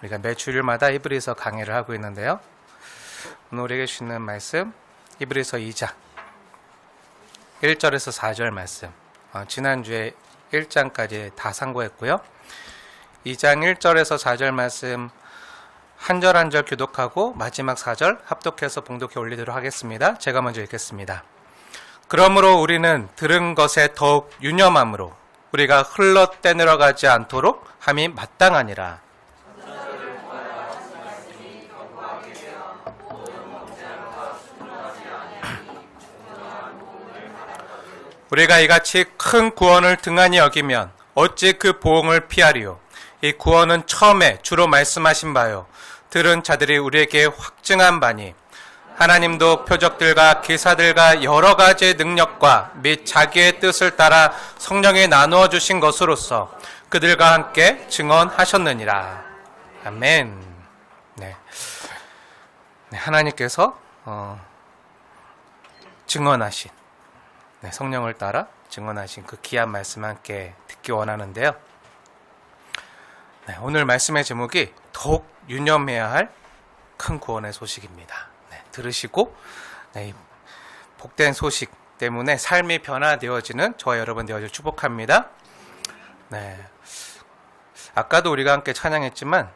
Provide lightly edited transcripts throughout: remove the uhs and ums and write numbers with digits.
우리가 매 주일마다 히브리서 강의를 하고 있는데요. 오늘 우리에게 주는 말씀 히브리서 2장 1절에서 4절 말씀. 지난주에 1장까지 다 상고했고요. 2장 1절에서 4절 말씀 한 절 한 절 교독하고 마지막 4절 합독해서 봉독해 올리도록 하겠습니다. 제가 먼저 읽겠습니다. 그러므로 우리는 들은 것에 더욱 유념함으로 우리가 흘러 떠내려가지 않도록 함이 마땅하니라. 우리가 이같이 큰 구원을 등한히 여기면 어찌 그 보응을 피하리요. 이 구원은 처음에 주로 말씀하신 바요 들은 자들이 우리에게 확증한 바니 하나님도 표적들과 기사들과 여러 가지의 능력과 및 자기의 뜻을 따라 성령에 나누어 주신 것으로서 그들과 함께 증언하셨느니라. 아멘. 네, 하나님께서 증언하신 성령을 따라 증언하신 그 귀한 말씀 함께 듣기 원하는데요. 오늘 말씀의 제목이 더욱 유념해야 할 큰 구원의 소식입니다. 들으시고 이 복된 소식 때문에 삶이 변화되어지는 저와 여러분 되어질 축복합니다. 아까도 우리가 함께 찬양했지만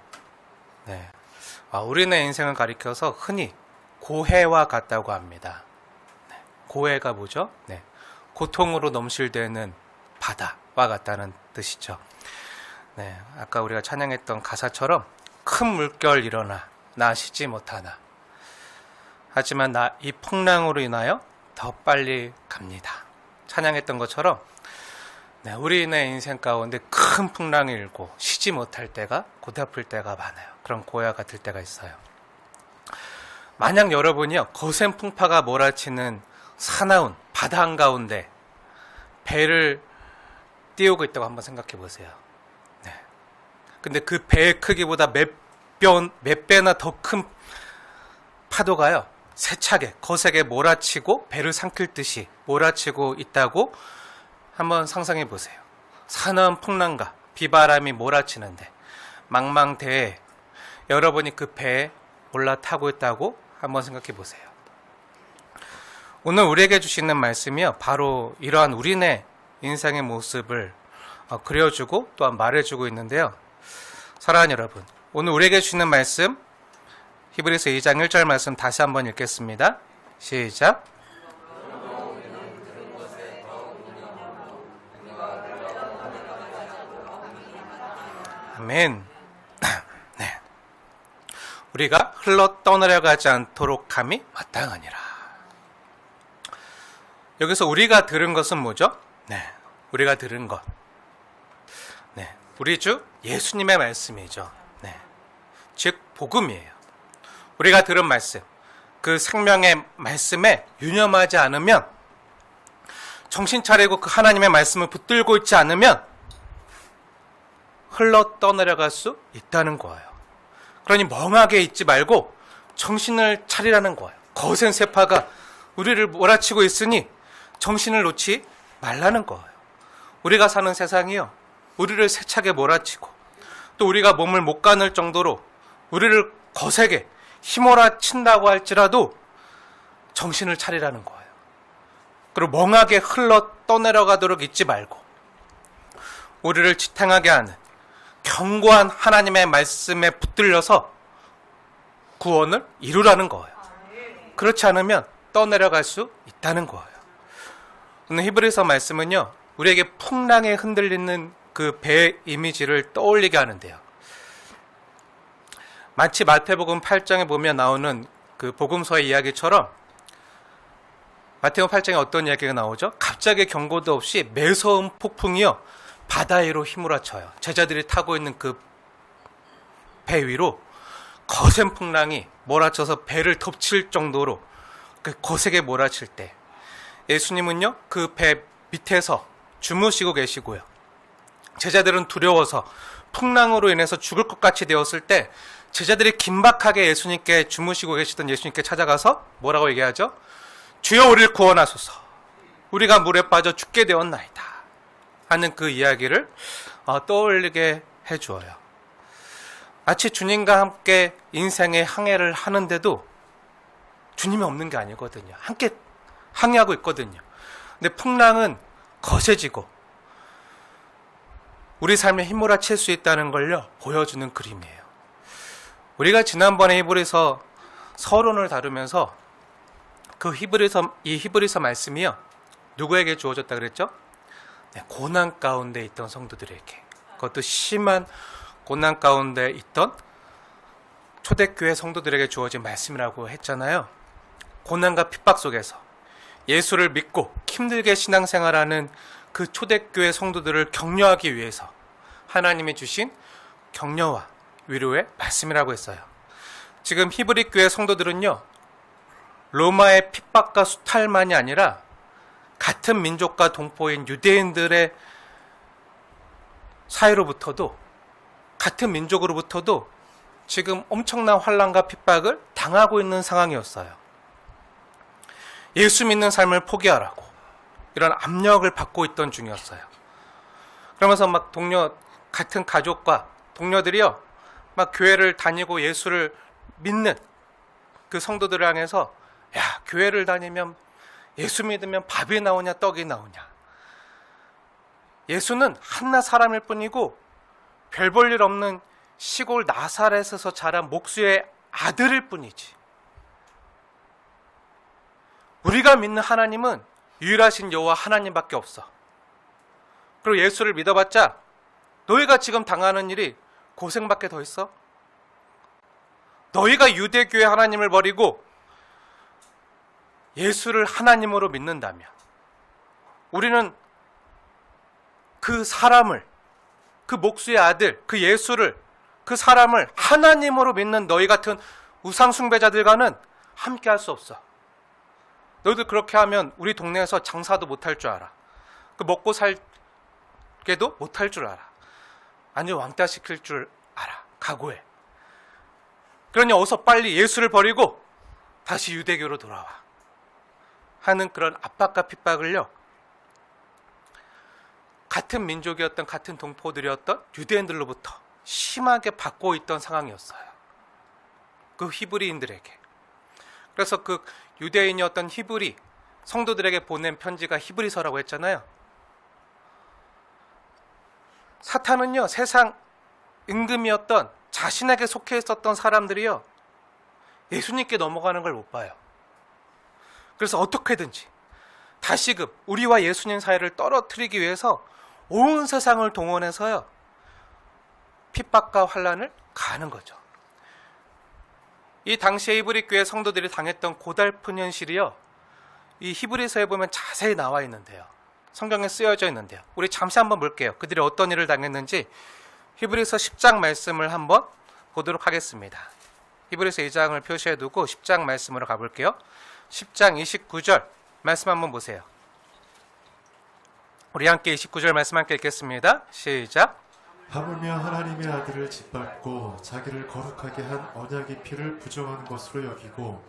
우리네 인생을 가리켜서 흔히 고해와 같다고 합니다. 고해가 뭐죠? 고통으로 넘실대는 바다와 같다는 뜻이죠. 아까 우리가 찬양했던 가사처럼 큰 물결 일어나 나 쉬지 못하나 하지만 나 이 풍랑으로 인하여 더 빨리 갑니다. 찬양했던 것처럼 우리의 인생 가운데 큰 풍랑이 일고 쉬지 못할 때가 고달플 때가 많아요. 그런 고해와 같을 때가 있어요. 만약 여러분이요 거센 풍파가 몰아치는 사나운 바다 한가운데 배를 띄우고 있다고 한번 생각해 보세요. 근데 그 배의 크기보다 몇 배나 더 큰 파도가요 세차게 거세게 몰아치고 배를 삼킬 듯이 몰아치고 있다고 한번 상상해 보세요. 사나운 풍랑과 비바람이 몰아치는데 망망대해 여러분이 그 배에 올라타고 있다고 한번 생각해 보세요. 오늘 우리에게 주시는 말씀이요 바로 이러한 우리네 인생의 모습을 그려주고 또한 말해주고 있는데요. 사랑하는 여러분, 오늘 우리에게 주시는 말씀 히브리서 2장 1절 말씀 다시 한번 읽겠습니다. 시작. 아멘. 우리가 흘러 떠내려가지 않도록 함이 마땅하니라. 여기서 우리가 들은 것은 뭐죠? 우리가 들은 것. 우리 주 예수님의 말씀이죠. 즉 복음이에요. 우리가 들은 말씀, 그 생명의 말씀에 유념하지 않으면, 정신 차리고 그 하나님의 말씀을 붙들고 있지 않으면 흘러 떠내려갈 수 있다는 거예요. 그러니 멍하게 있지 말고 정신을 차리라는 거예요. 거센 세파가 우리를 몰아치고 있으니 정신을 놓지 말라는 거예요. 우리가 사는 세상이요 우리를 세차게 몰아치고 또 우리가 몸을 못 가눌 정도로 우리를 거세게 휘몰아친다고 할지라도 정신을 차리라는 거예요. 그리고 멍하게 흘러 떠내려가도록 있지 말고 우리를 지탱하게 하는 견고한 하나님의 말씀에 붙들려서 구원을 이루라는 거예요. 그렇지 않으면 떠내려갈 수 있다는 거예요. 오늘 히브리서 말씀은요 우리에게 풍랑에 흔들리는 그 배 이미지를 떠올리게 하는데요. 마치 마태복음 8장에 보면 나오는 그 복음서의 이야기처럼 마태복음 8장에 어떤 이야기가 나오죠? 갑자기 경고도 없이 매서운 폭풍이요 바다 위로 휘몰아쳐요. 제자들이 타고 있는 그 배 위로 거센 풍랑이 몰아쳐서 배를 덮칠 정도로 그 거세게 몰아칠 때 예수님은요 그 배 밑에서 주무시고 계시고요. 제자들은 두려워서 풍랑으로 인해서 죽을 것 같이 되었을 때 제자들이 긴박하게 예수님께 주무시고 계시던 예수님께 찾아가서 뭐라고 얘기하죠? 주여 우리를 구원하소서. 우리가 물에 빠져 죽게 되었나이다. 하는 그 이야기를 떠올리게 해주어요. 마치 주님과 함께 인생의 항해를 하는데도 주님이 없는 게 아니거든요. 함께 항해하고 있거든요. 근데 풍랑은 거세지고 우리 삶에 휘몰아칠 수 있다는 걸요 보여주는 그림이에요. 우리가 지난번에 히브리서 서론을 다루면서 그 히브리서 말씀이요 누구에게 주어졌다 그랬죠? 네, 고난 가운데 있던 성도들에게, 그것도 심한 고난 가운데 있던 초대교회 성도들에게 주어진 말씀이라고 했잖아요. 고난과 핍박 속에서 예수를 믿고 힘들게 신앙생활하는 그 초대교회 성도들을 격려하기 위해서 하나님이 주신 격려와 위로의 말씀이라고 했어요. 지금 히브리 교회 성도들은요 로마의 핍박과 수탈만이 아니라 같은 민족과 동포인 유대인들의 사이로부터도, 같은 민족으로부터도 지금 엄청난 환난과 핍박을 당하고 있는 상황이었어요. 예수 믿는 삶을 포기하라고 이런 압력을 받고 있던 중이었어요. 그러면서 막 같은 가족과 동료들이요 막 교회를 다니고 예수를 믿는 그 성도들을 향해서, 야, 교회를 다니면 예수 믿으면 밥이 나오냐 떡이 나오냐, 예수는 한낱 사람일 뿐이고 별 볼 일 없는 시골 나사렛에서 자란 목수의 아들일 뿐이지, 우리가 믿는 하나님은 유일하신 여호와 하나님밖에 없어. 그리고 예수를 믿어봤자 너희가 지금 당하는 일이 고생밖에 더 있어? 너희가 유대교회 하나님을 버리고 예수를 하나님으로 믿는다면, 우리는 그 사람을, 그 목수의 아들, 그 예수를, 그 사람을 하나님으로 믿는 너희 같은 우상숭배자들과는 함께 할 수 없어. 너희들 그렇게 하면 우리 동네에서 장사도 못할 줄 알아. 그 먹고 살게도 못할 줄 알아. 아니 왕따 시킬 줄 알아. 각오해. 그러니 어서 빨리 예수를 버리고 다시 유대교로 돌아와 하는 그런 압박과 핍박을요 같은 민족이었던, 같은 동포들이었던 유대인들로부터 심하게 받고 있던 상황이었어요. 그 히브리인들에게. 그래서 그 유대인이었던 히브리 성도들에게 보낸 편지가 히브리서라고 했잖아요. 사탄은요 세상 임금이었던, 자신에게 속해 있었던 사람들이요 예수님께 넘어가는 걸 못 봐요. 그래서 어떻게든지 다시금 우리와 예수님 사이를 떨어뜨리기 위해서 온 세상을 동원해서요 핍박과 환난을 가하는 거죠. 이 당시에 히브리 교회 성도들이 당했던 고달픈 현실이요 이 히브리서에 보면 자세히 나와 있는데요, 성경에 쓰여져 있는데요, 우리 잠시 한번 볼게요. 그들이 어떤 일을 당했는지 히브리서 10장 말씀을 한번 보도록 하겠습니다. 히브리서 2장을 표시해 두고 10장 말씀으로 가볼게요. 10장 29절 말씀 한번 보세요. 우리 함께 29절 말씀 함께 읽겠습니다. 시작. 하물며 하나님의 아들을 짓밟고 자기를 거룩하게 한 언약의 피를 부정한 것으로 여기고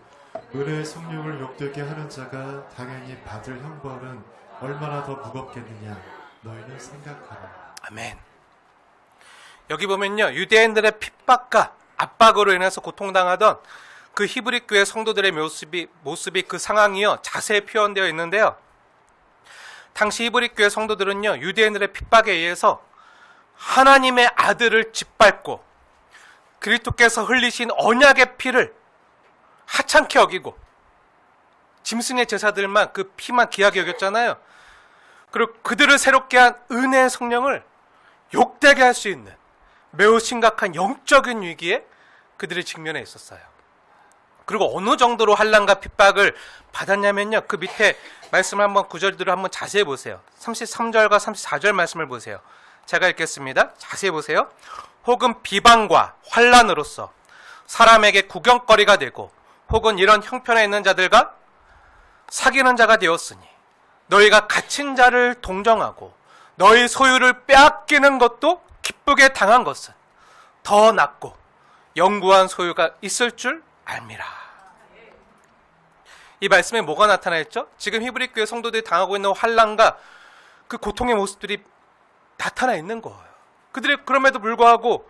은혜의 성령을 욕되게 하는 자가 당연히 받을 형벌은 얼마나 더 무겁겠느냐 너희는 생각하라. 아멘. 여기 보면요 유대인들의 핍박과 압박으로 인해서 고통당하던 그 히브리 교회 성도들의 모습이 그 상황이요 자세히 표현되어 있는데요, 당시 히브리 교회 성도들은요 유대인들의 핍박에 의해서 하나님의 아들을 짓밟고 그리스도께서 흘리신 언약의 피를 하찮게 여기고 짐승의 제사들만 그 피만 귀하게 여겼잖아요. 그리고 그들을 새롭게 한 은혜의 성령을 욕되게 할 수 있는 매우 심각한 영적인 위기에 그들이 직면해 있었어요. 그리고 어느 정도로 환난과 핍박을 받았냐면요, 그 밑에 말씀을 한번 구절들을 한번 자세히 보세요. 33절과 34절 말씀을 보세요. 제가 읽겠습니다. 자세히 보세요. 혹은 비방과 환난으로서 사람에게 구경거리가 되고 혹은 이런 형편에 있는 자들과 사귀는 자가 되었으니 너희가 갇힌 자를 동정하고 너희 소유를 빼앗기는 것도 기쁘게 당한 것은 더 낫고 영구한 소유가 있을 줄 알미라. 이 말씀에 뭐가 나타나 있죠? 지금 히브리 교회 성도들이 당하고 있는 환난과 그 고통의 모습들이 나타나 있는 거예요. 그들이 그럼에도 불구하고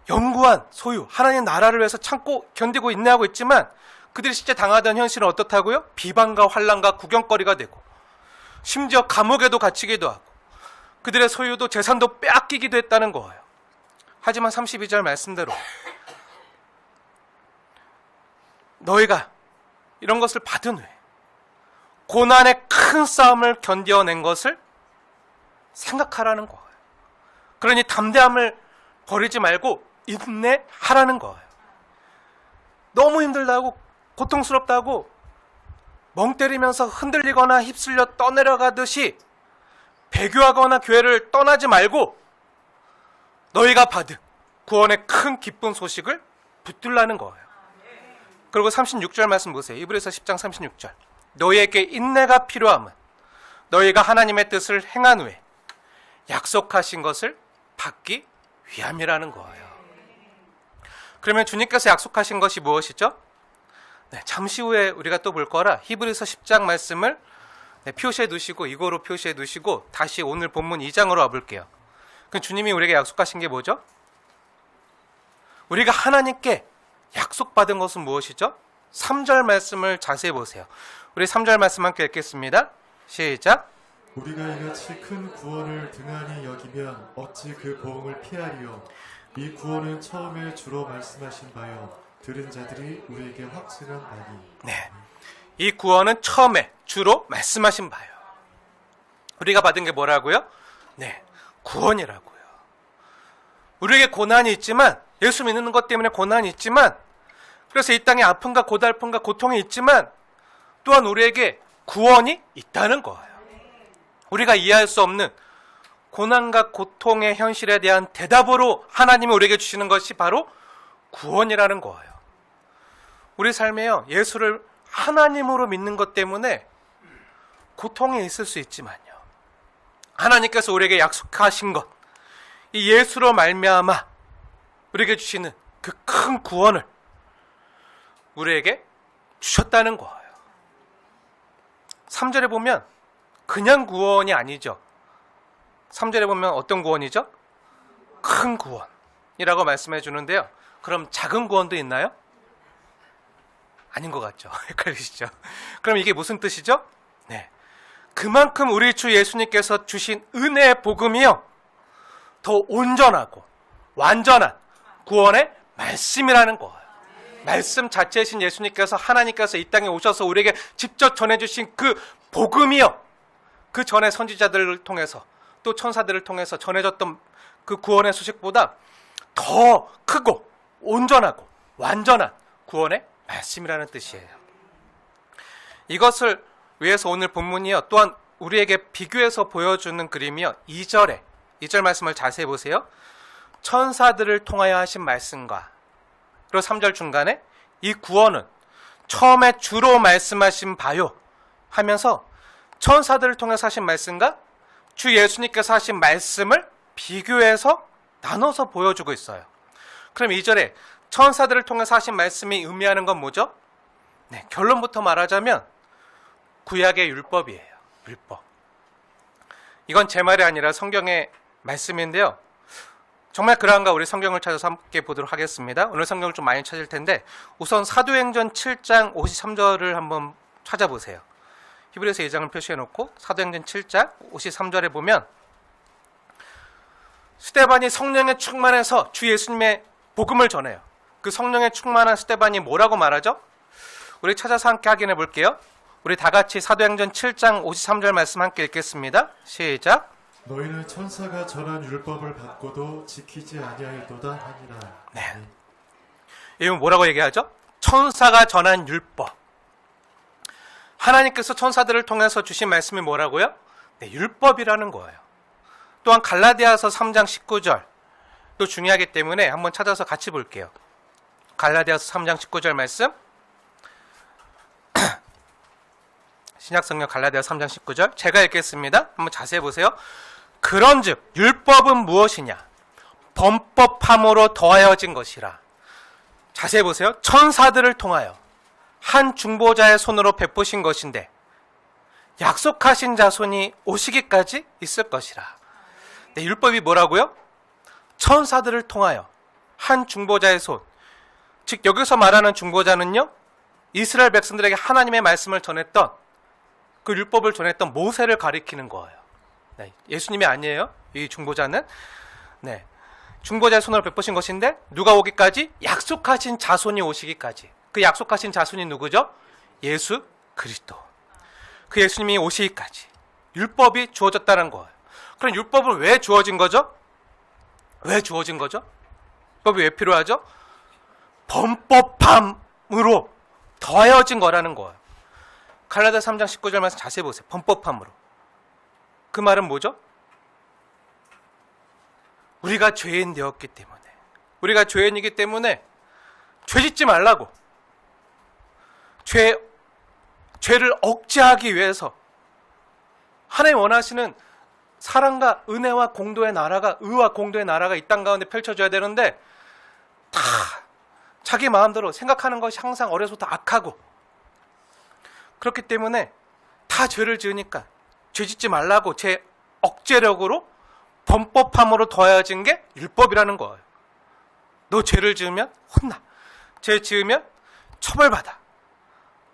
영구한 소유, 하나님 나라를 위해서 참고 견디고 인내하고 있지만 그들이 실제 당하던 현실은 어떻다고요? 비방과 환난과 구경거리가 되고 심지어 감옥에도 갇히기도 하고 그들의 소유도 재산도 빼앗기기도 했다는 거예요. 하지만 32절 말씀대로 너희가 이런 것을 받은 후에 고난의 큰 싸움을 견뎌낸 것을 생각하라는 거예요. 그러니 담대함을 버리지 말고 인내하라는 거예요. 너무 힘들다고 고통스럽다고 멍 때리면서 흔들리거나 휩쓸려 떠내려가듯이 배교하거나 교회를 떠나지 말고 너희가 받은 구원의 큰 기쁜 소식을 붙들라는 거예요. 그리고 36절 말씀 보세요. 이브리서 10장 36절. 너희에게 인내가 필요함은 너희가 하나님의 뜻을 행한 후에 약속하신 것을 받기 위함이라는 거예요. 그러면 주님께서 약속하신 것이 무엇이죠? 네, 잠시 후에 우리가 또 볼 거라 히브리서 10장 말씀을 표시해 두시고 이거로 표시해 두시고 다시 오늘 본문 2장으로 와볼게요. 그 주님이 우리에게 약속하신 게 뭐죠? 우리가 하나님께 약속받은 것은 무엇이죠? 3절 말씀을 자세히 보세요. 우리 3절 말씀 함께 읽겠습니다. 시작. 우리가 이같이 큰 구원을 등한히 여기면 어찌 그 보응을 피하리요. 이 구원은 처음에 주로 말씀하신 바요 들은 자들이 우리에게 확증한 바니. 네, 이 구원은 처음에 주로 말씀하신 바요. 우리가 받은 게 뭐라고요? 네, 구원이라고요. 우리에게 고난이 있지만 예수 믿는 것 때문에 고난이 있지만 그래서 이 땅에 아픔과 고달픔과 고통이 있지만 또한 우리에게 구원이 있다는 거예요. 우리가 이해할 수 없는 고난과 고통의 현실에 대한 대답으로 하나님이 우리에게 주시는 것이 바로 구원이라는 거예요. 우리 삶에요, 예수를 하나님으로 믿는 것 때문에 고통이 있을 수 있지만요, 하나님께서 우리에게 약속하신 것, 이 예수로 말미암아 우리에게 주시는 그 큰 구원을 우리에게 주셨다는 거예요. 3절에 보면 그냥 구원이 아니죠. 3절에 보면 어떤 구원이죠? 큰 구원이라고 말씀해 주는데요. 그럼 작은 구원도 있나요? 아닌 것 같죠? 헷갈리시죠? 그럼 이게 무슨 뜻이죠? 네, 그만큼 우리 주 예수님께서 주신 은혜의 복음이요, 더 온전하고 완전한 구원의 말씀이라는 거예요. 말씀 자체이신 예수님께서, 하나님께서 이 땅에 오셔서 우리에게 직접 전해주신 그 복음이요, 그 전에 선지자들을 통해서 또 천사들을 통해서 전해졌던 그 구원의 소식보다 더 크고 온전하고 완전한 구원의 말씀이라는 뜻이에요. 이것을 위해서 오늘 본문이요, 또한 우리에게 비교해서 보여주는 그림이요, 2절 말씀을 자세히 보세요. 천사들을 통하여 하신 말씀과 그리고 3절 중간에 이 구원은 처음에 주로 말씀하신 바요 하면서 천사들을 통해서 하신 말씀과 주 예수님께서 하신 말씀을 비교해서 나눠서 보여주고 있어요. 그럼 2절에 천사들을 통해서 하신 말씀이 의미하는 건 뭐죠? 네, 결론부터 말하자면 구약의 율법이에요. 율법. 이건 제 말이 아니라 성경의 말씀인데요. 정말 그러한가 우리 성경을 찾아서 함께 보도록 하겠습니다. 오늘 성경을 좀 많이 찾을 텐데 우선 사도행전 7장 53절을 한번 찾아보세요. 히브리서 2장을 표시해놓고 사도행전 7장 53절에 보면 스데반이 성령에 충만해서 주 예수님의 복음을 전해요. 그 성령에 충만한 스데반이 뭐라고 말하죠? 우리 찾아서 함께 확인해 볼게요. 우리 다 같이 사도행전 7장 53절 말씀 함께 읽겠습니다. 시작. 너희는 천사가 전한 율법을 받고도 지키지 아니하였도다 하니라. 네. 이건 뭐라고 얘기하죠? 천사가 전한 율법. 하나님께서 천사들을 통해서 주신 말씀이 뭐라고요? 네, 율법이라는 거예요. 또한 갈라디아서 3장 19절 또 중요하기 때문에 한번 찾아서 같이 볼게요. 갈라디아서 3장 19절 말씀. 신약성경 갈라디아서 3장 19절 제가 읽겠습니다. 한번 자세히 보세요. 그런즉 율법은 무엇이냐? 범법함으로 더하여진 것이라. 자세히 보세요. 천사들을 통하여 한 중보자의 손으로 베푸신 것인데 약속하신 자손이 오시기까지 있을 것이라. 네, 율법이 뭐라고요? 천사들을 통하여 한 중보자의 손, 즉 여기서 말하는 중보자는요, 이스라엘 백성들에게 하나님의 말씀을 전했던, 그 율법을 전했던 모세를 가리키는 거예요. 네, 예수님이 아니에요. 이 중보자는. 네, 중보자의 손을 베푸신 것인데 누가 오기까지? 약속하신 자손이 오시기까지. 그 약속하신 자손이 누구죠? 예수 그리스도. 그 예수님이 오시기까지 율법이 주어졌다는 거예요. 그럼 율법은 왜 주어진 거죠? 왜 주어진 거죠? 율법이 왜 필요하죠? 범법함으로 더해진 거라는 거예요. 갈라디아 3장 19절 말씀 자세히 보세요. 범법함으로. 그 말은 뭐죠? 우리가 죄인 되었기 때문에, 우리가 죄인이기 때문에 죄 짓지 말라고, 죄를 억제하기 위해서 하나님 원하시는 사랑과 은혜와 공도의 나라가, 의와 공도의 나라가 이 땅 가운데 펼쳐져야 되는데 다 자기 마음대로 생각하는 것이 항상 어려서부터 악하고, 그렇기 때문에 다 죄를 지으니까 죄 짓지 말라고 죄 억제력으로 범법함으로 더해진 게 율법이라는 거예요. 너 죄를 지으면 혼나, 죄 지으면 처벌받아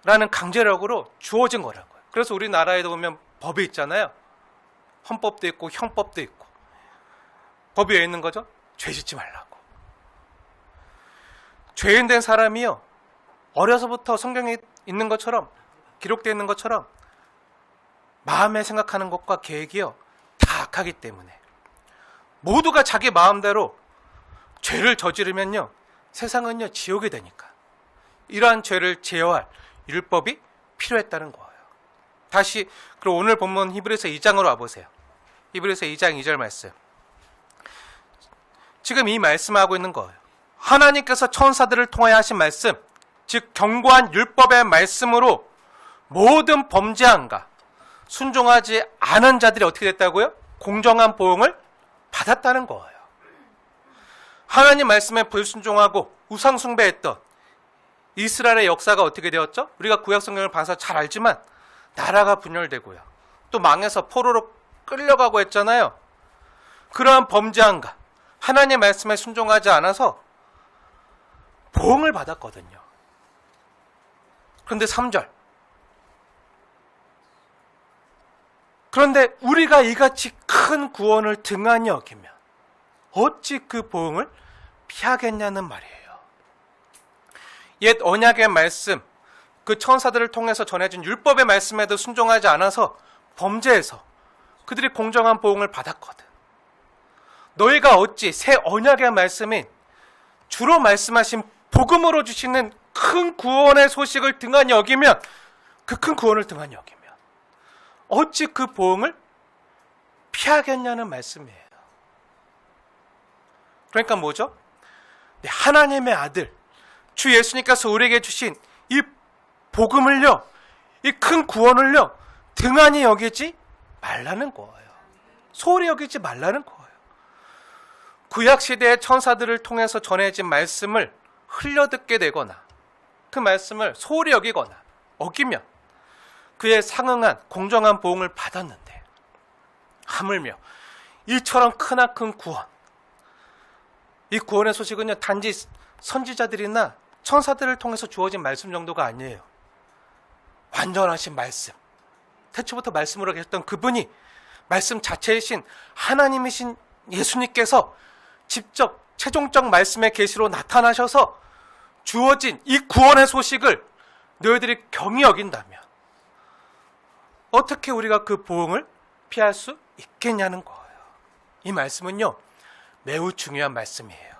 라는 강제력으로 주어진 거라고요. 그래서 우리나라에도 보면 법이 있잖아요. 헌법도 있고 형법도 있고. 법이 왜 있는 거죠? 죄 짓지 말라고. 죄인 된 사람이요, 어려서부터 성경에 있는 것처럼, 기록되어 있는 것처럼 마음에 생각하는 것과 계획이요 다 악하기 때문에 모두가 자기 마음대로 죄를 저지르면요, 세상은요 지옥이 되니까 이러한 죄를 제어할 율법이 필요했다는 거예요. 다시 그럼 오늘 본문 히브리서 2장으로 와보세요. 히브리서 2장 2절 말씀. 지금 이 말씀하고 있는 거예요. 하나님께서 천사들을 통하여 하신 말씀, 즉 경고한 율법의 말씀으로 모든 범죄함과 순종하지 않은 자들이 어떻게 됐다고요? 공정한 보응을 받았다는 거예요. 하나님 말씀에 불순종하고 우상 숭배했던 이스라엘의 역사가 어떻게 되었죠? 우리가 구약 성경을 봐서 잘 알지만 나라가 분열되고요, 또 망해서 포로로 끌려가고 했잖아요. 그러한 범죄함과 하나님 말씀에 순종하지 않아서 보응을 받았거든요. 그런데 3절, 그런데 우리가 이같이 큰 구원을 등한히 여기면 어찌 그 보응을 피하겠냐는 말이에요. 옛 언약의 말씀, 그 천사들을 통해서 전해진 율법의 말씀에도 순종하지 않아서 범죄해서 그들이 공정한 보응을 받았거든. 너희가 어찌 새 언약의 말씀인 주로 말씀하신 복음으로 주시는 큰 구원의 소식을 등한히 여기면, 그 큰 구원을 등한히 여기면 어찌 그 보응을 피하겠냐는 말씀이에요. 그러니까 뭐죠? 하나님의 아들 주 예수님께서 우리에게 주신 이 복음을요, 이 큰 구원을요 등한히 여기지 말라는 거예요. 소홀히 여기지 말라는 거예요. 구약시대의 천사들을 통해서 전해진 말씀을 흘려듣게 되거나 그 말씀을 소홀히 여기거나 어기면 그에 상응한 공정한 보응을 받았는데, 하물며 이처럼 크나큰 구원, 이 구원의 소식은요 단지 선지자들이나 천사들을 통해서 주어진 말씀 정도가 아니에요. 완전하신 말씀, 태초부터 말씀으로 계셨던 그분이 말씀 자체이신 하나님이신 예수님께서 직접 최종적 말씀의 계시로 나타나셔서 주어진 이 구원의 소식을 너희들이 경히 여긴다면 어떻게 우리가 그 보응을 피할 수 있겠냐는 거예요. 이 말씀은요 매우 중요한 말씀이에요.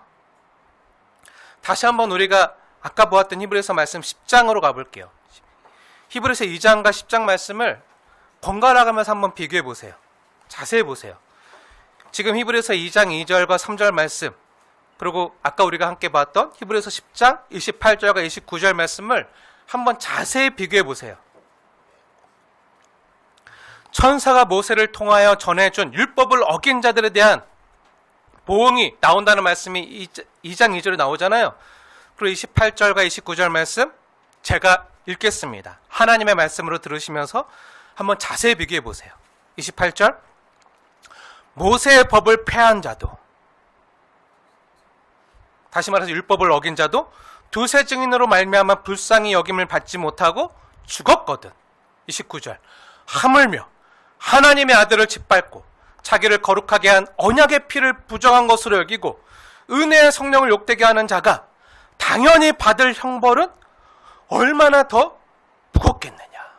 다시 한번 우리가 아까 보았던 히브리서 말씀 10장으로 가볼게요. 히브리서 2장과 10장 말씀을 번갈아 가면서 한번 비교해 보세요. 자세히 보세요. 지금 히브리서 2장 2절과 3절 말씀, 그리고 아까 우리가 함께 봤던 히브리서 10장 28절과 29절 말씀을 한번 자세히 비교해 보세요. 천사가 모세를 통하여 전해준 율법을 어긴 자들에 대한 보응이 나온다는 말씀이 2장 2절에 나오잖아요. 그리고 28절과 29절 말씀 제가 읽겠습니다. 하나님의 말씀으로 들으시면서 한번 자세히 비교해 보세요. 28절, 모세의 법을 폐한 자도, 다시 말해서 율법을 어긴 자도 두세 증인으로 말미암아 불쌍히 여김을 받지 못하고 죽었거든. 29절. 하물며 하나님의 아들을 짓밟고 자기를 거룩하게 한 언약의 피를 부정한 것으로 여기고 은혜의 성령을 욕되게 하는 자가 당연히 받을 형벌은 얼마나 더 무겁겠느냐.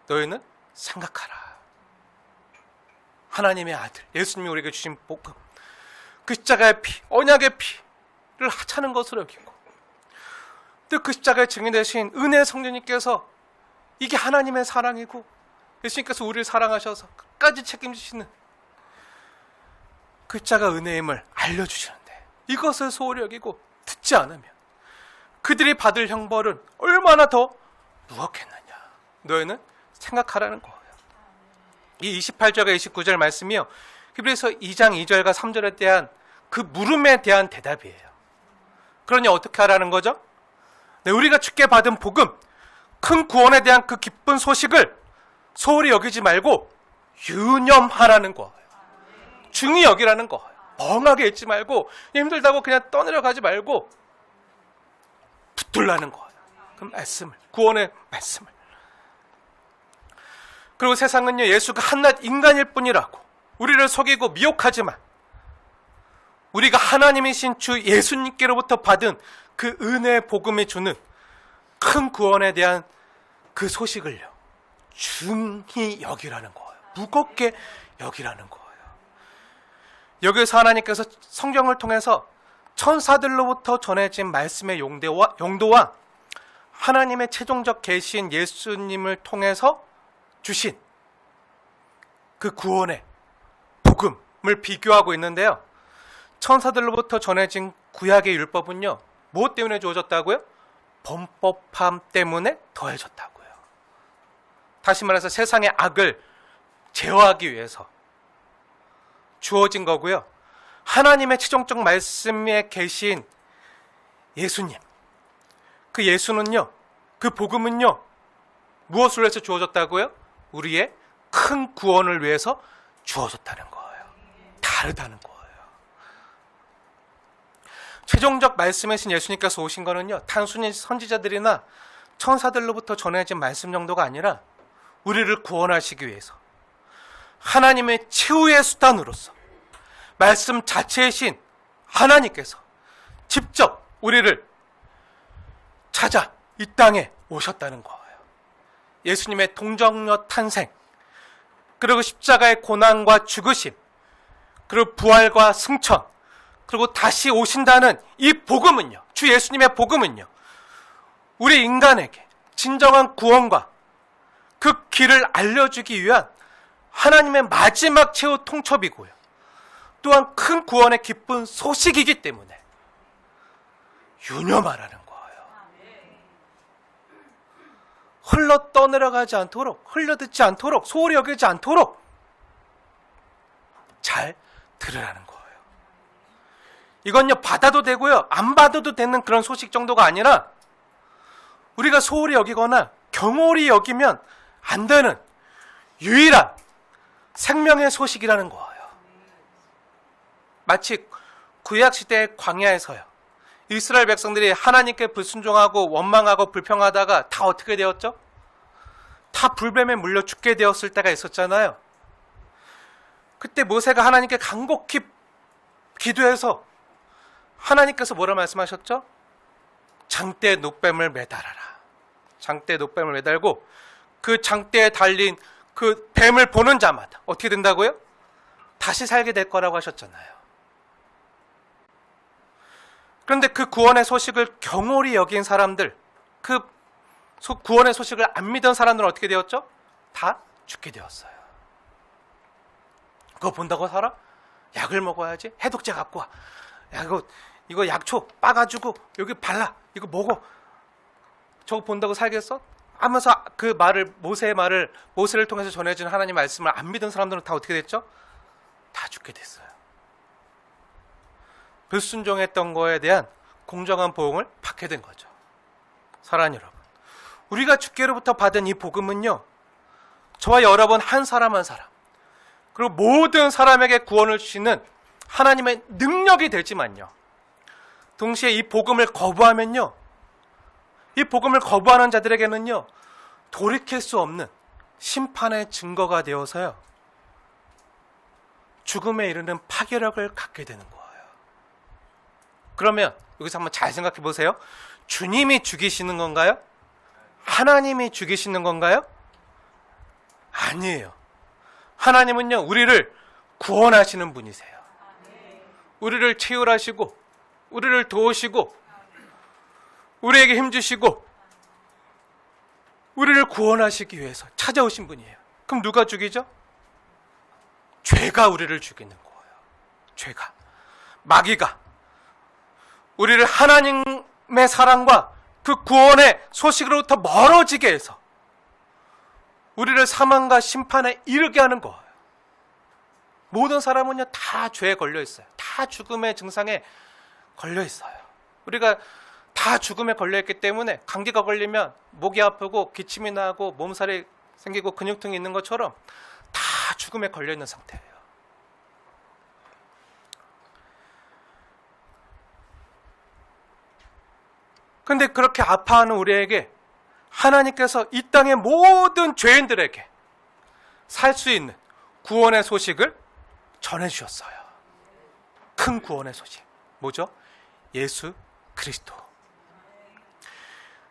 너희는 생각하라. 하나님의 아들 예수님이 우리에게 주신 복음, 그 십자가의 피, 언약의 피를 하찮은 것으로 여기고, 또 그 십자가의 증인 되신 은혜의 성령님께서 이게 하나님의 사랑이고 예수님께서 우리를 사랑하셔서 끝까지 책임지시는 그 십자가 은혜임을 알려주시는데, 이것을 소홀히 여기고 듣지 않으면 그들이 받을 형벌은 얼마나 더 무겁겠느냐. 너희는 생각하라는 거예요. 이 28절과 29절 말씀이요, 히브리서 2장 2절과 3절에 대한 그 물음에 대한 대답이에요. 그러니 어떻게 하라는 거죠? 네, 우리가 주께 받은 복음, 큰 구원에 대한 그 기쁜 소식을 소홀히 여기지 말고 유념하라는 거예요. 중히 여기라는 거예요. 멍하게 있지 말고, 힘들다고 그냥 떠내려가지 말고 붙들라는 거예요. 그 말씀을, 구원의 말씀을. 그리고 세상은요, 예수가 한낱 인간일 뿐이라고 우리를 속이고 미혹하지만, 우리가 하나님이신 주 예수님께로부터 받은 그 은혜의 복음이 주는 큰 구원에 대한 그 소식을요, 중히 여기라는 거예요. 무겁게 여기라는 거예요. 여기서 하나님께서 성경을 통해서 천사들로부터 전해진 말씀의 용도와 하나님의 최종적 계시인 예수님을 통해서 주신 그 구원의 복음을 비교하고 있는데요, 천사들로부터 전해진 구약의 율법은요, 무엇 때문에 주어졌다고요? 범법함 때문에 더해졌다고요. 다시 말해서 세상의 악을 제어하기 위해서 주어진 거고요. 하나님의 최종적 말씀에 계신 예수님, 그 예수는요, 그 복음은요, 무엇을 위해서 주어졌다고요? 우리의 큰 구원을 위해서 주어졌다는 거예요. 다르다는 거예요. 최종적 말씀이신 예수님께서 오신 거는요, 단순히 선지자들이나 천사들로부터 전해진 말씀 정도가 아니라 우리를 구원하시기 위해서 하나님의 최후의 수단으로서 말씀 자체이신 하나님께서 직접 우리를 찾아 이 땅에 오셨다는 거예요. 예수님의 동정녀 탄생, 그리고 십자가의 고난과 죽으심, 그리고 부활과 승천, 그리고 다시 오신다는 이 복음은요, 주 예수님의 복음은요, 우리 인간에게 진정한 구원과 그 길을 알려주기 위한 하나님의 마지막 최후 통첩이고요, 또한 큰 구원의 기쁜 소식이기 때문에 유념하라는 거예요. 흘러 떠내려가지 않도록, 흘려듣지 않도록, 소홀히 여기지 않도록 잘 들으라는 거예요. 이건요, 받아도 되고요, 안 받아도 되는 그런 소식 정도가 아니라 우리가 소홀히 여기거나 경홀히 여기면 안 되는 유일한 생명의 소식이라는 거예요. 마치 구약시대의 광야에서요, 이스라엘 백성들이 하나님께 불순종하고 원망하고 불평하다가 다 어떻게 되었죠? 다 불뱀에 물려 죽게 되었을 때가 있었잖아요. 그때 모세가 하나님께 간곡히 기도해서 하나님께서 뭐라 말씀하셨죠? 장대에 노뱀을 매달아라. 장대에 노뱀을 매달고 그 장대에 달린 그 뱀을 보는 자마다 어떻게 된다고요? 다시 살게 될 거라고 하셨잖아요. 그런데 그 구원의 소식을 경홀히 여긴 사람들, 그 구원의 소식을 안 믿은 사람들은 어떻게 되었죠? 다 죽게 되었어요. 그거 본다고 살아? 약을 먹어야지. 해독제 갖고 와. 야, 이거 약초 빠가지고 여기 발라. 이거 먹어. 저거 본다고 살겠어? 하면서 그 말을, 모세를 통해서 전해진 하나님 말씀을 안 믿은 사람들은 다 어떻게 됐죠? 다 죽게 됐어요. 불순종했던 거에 대한 공정한 보응을 받게 된 거죠. 사랑하는 여러분, 우리가 주께로부터 받은 이 복음은요, 저와 여러분 한 사람 한 사람, 그리고 모든 사람에게 구원을 주시는 하나님의 능력이 되지만요, 동시에 이 복음을 거부하면요, 이 복음을 거부하는 자들에게는요, 돌이킬 수 없는 심판의 증거가 되어서요, 죽음에 이르는 파괴력을 갖게 되는 거예요. 그러면 여기서 한번 잘 생각해 보세요. 주님이 죽이시는 건가요? 하나님이 죽이시는 건가요? 아니에요. 하나님은요, 우리를 구원하시는 분이세요. 우리를 치유하시고, 우리를 도우시고, 우리에게 힘주시고, 우리를 구원하시기 위해서 찾아오신 분이에요. 그럼 누가 죽이죠? 죄가 우리를 죽이는 거예요. 죄가. 마귀가 우리를 하나님의 사랑과 그 구원의 소식으로부터 멀어지게 해서 우리를 사망과 심판에 이르게 하는 거예요. 모든 사람은요, 다 죄에 걸려 있어요. 다 죽음의 증상에 걸려 있어요. 우리가 다 죽음에 걸려 있기 때문에 감기가 걸리면 목이 아프고 기침이 나고 몸살이 생기고 근육통이 있는 것처럼 다 죽음에 걸려 있는 상태예요. 근데 그렇게 아파하는 우리에게 하나님께서 이 땅의 모든 죄인들에게 살 수 있는 구원의 소식을 전해주셨어요. 큰 구원의 소식. 뭐죠? 예수 그리스도.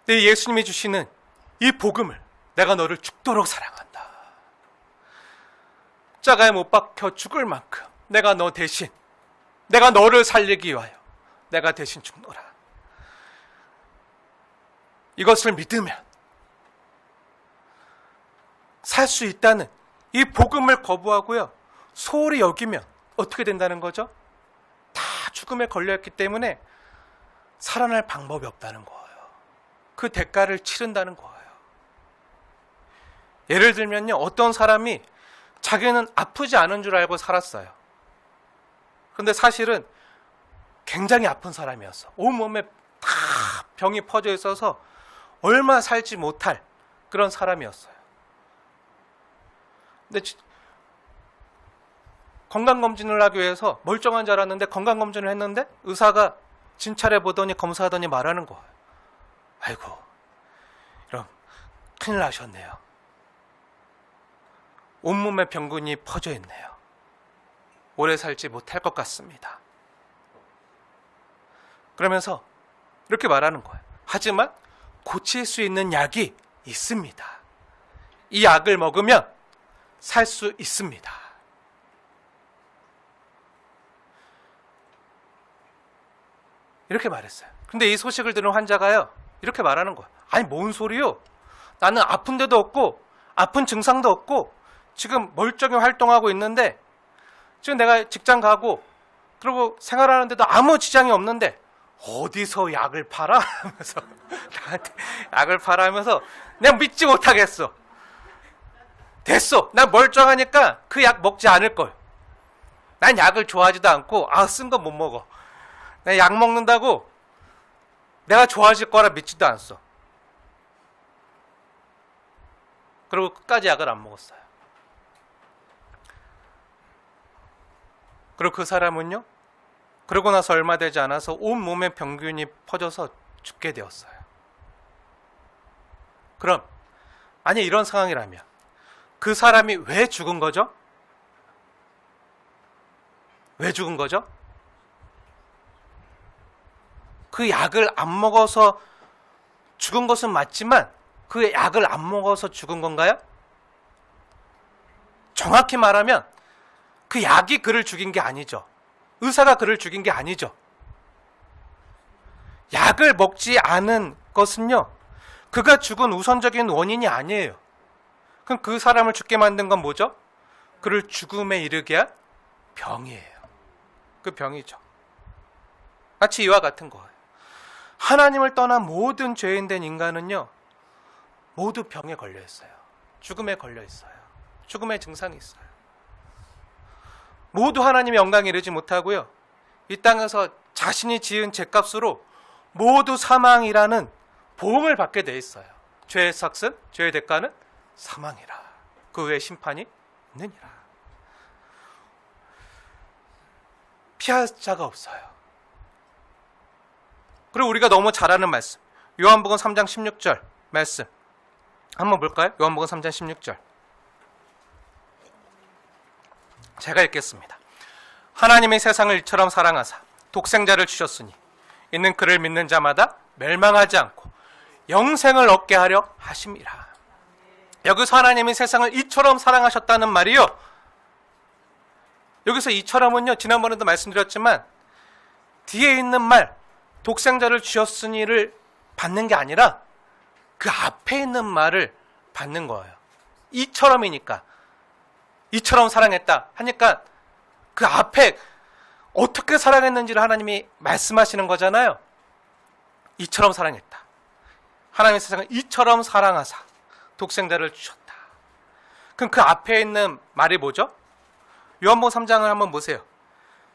네, 예수님이 주시는 이 복음을, 내가 너를 죽도록 사랑한다, 십자가에 못 박혀 죽을 만큼 내가 너 대신, 내가 너를 살리기 위하여 내가 대신 죽노라. 이것을 믿으면 살 수 있다는 이 복음을 거부하고요, 소홀히 여기면 어떻게 된다는 거죠? 다 죽음에 걸려있기 때문에 살아날 방법이 없다는 거예요. 그 대가를 치른다는 거예요. 예를 들면요, 어떤 사람이 자기는 아프지 않은 줄 알고 살았어요. 그런데 사실은 굉장히 아픈 사람이었어. 온몸에 다 병이 퍼져 있어서 얼마 살지 못할 그런 사람이었어요. 근데 건강검진을 하기 위해서 멀쩡한 줄 알았는데 건강검진을 했는데 의사가 진찰해 보더니 검사하더니 말하는 거예요. 아이고, 이런 큰일 나셨네요. 온몸에 병균이 퍼져 있네요. 오래 살지 못할 것 같습니다. 그러면서 이렇게 말하는 거예요. 하지만 고칠 수 있는 약이 있습니다. 이 약을 먹으면 살 수 있습니다. 이렇게 말했어요. 근데 이 소식을 들은 환자가요, 이렇게 말하는 거예요. 아니, 뭔 소리요? 나는 아픈 데도 없고 아픈 증상도 없고 지금 멀쩡히 활동하고 있는데, 지금 내가 직장 가고 그리고 생활하는데도 아무 지장이 없는데 어디서 약을 팔아? 하면서 나한테 약을 팔아 하면서 내가 믿지 못하겠어. 됐어. 난 멀쩡하니까 그 약 먹지 않을 걸. 난 약을 좋아하지도 않고 쓴 거 못 먹어. 난 약 먹는다고 내가 좋아질 거라 믿지도 않았어. 그리고 끝까지 약을 안 먹었어요. 그리고 그 사람은요, 그러고 나서 얼마 되지 않아서 온 몸에 병균이 퍼져서 죽게 되었어요. 그럼 만약 이런 상황이라면 그 사람이 왜 죽은 거죠? 왜 죽은 거죠? 그 약을 안 먹어서 죽은 것은 맞지만 그 약을 안 먹어서 죽은 건가요? 정확히 말하면 그 약이 그를 죽인 게 아니죠. 의사가 그를 죽인 게 아니죠. 약을 먹지 않은 것은요, 그가 죽은 우선적인 원인이 아니에요. 그럼 그 사람을 죽게 만든 건 뭐죠? 그를 죽음에 이르게 한 병이에요. 그 병이죠. 마치 이와 같은 거예요. 하나님을 떠난 모든 죄인된 인간은요, 모두 병에 걸려 있어요. 죽음에 걸려 있어요. 죽음의 증상이 있어요. 모두 하나님의 영광에 이르지 못하고요, 이 땅에서 자신이 지은 죄값으로 모두 사망이라는 보응을 받게 돼 있어요. 죄의 삭은, 죄의 대가는 사망이라. 그 외에 심판이 없느니라. 피할 자가 없어요. 그리고 우리가 너무 잘 아는 말씀, 요한복음 3장 16절 말씀 한번 볼까요? 요한복음 3장 16절. 제가 읽겠습니다. 하나님이 세상을 이처럼 사랑하사 독생자를 주셨으니 이는 그를 믿는 자마다 멸망하지 않고 영생을 얻게 하려 하심이라. 여기서 하나님이 세상을 이처럼 사랑하셨다는 말이요, 여기서 이처럼은요, 지난번에도 말씀드렸지만 뒤에 있는 말 독생자를 주셨으니를 받는 게 아니라 그 앞에 있는 말을 받는 거예요. 이처럼이니까, 이처럼 사랑했다 하니까 그 앞에 어떻게 사랑했는지를 하나님이 말씀하시는 거잖아요. 이처럼 사랑했다. 하나님의 세상을 이처럼 사랑하사 독생자를 주셨다. 그럼 그 앞에 있는 말이 뭐죠? 요한복음 3장을 한번 보세요.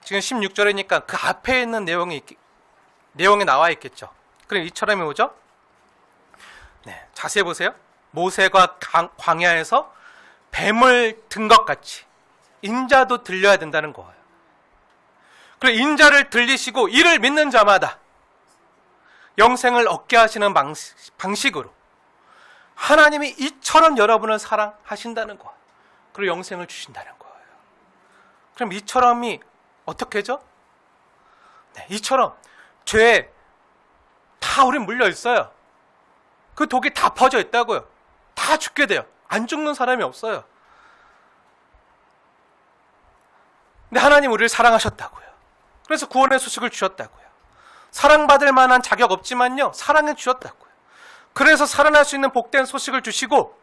지금 16절이니까 그 앞에 있는 내용이 나와 있겠죠. 그럼 이처럼이 뭐죠? 네, 자세히 보세요. 모세가 광야에서 뱀을 든 것 같이 인자도 들려야 된다는 거예요. 그리고 인자를 들리시고 이를 믿는 자마다 영생을 얻게 하시는 방식으로 하나님이 이처럼 여러분을 사랑하신다는 거예요. 그리고 영생을 주신다는 거예요. 그럼 이처럼이 어떻게 하죠? 네, 이처럼 죄에 다 우린 물려 있어요. 그 독이 다 퍼져 있다고요. 다 죽게 돼요. 안 죽는 사람이 없어요. 근데 하나님 우리를 사랑하셨다고요. 그래서 구원의 소식을 주셨다고요. 사랑받을 만한 자격 없지만요, 사랑해 주셨다고요. 그래서 살아날 수 있는 복된 소식을 주시고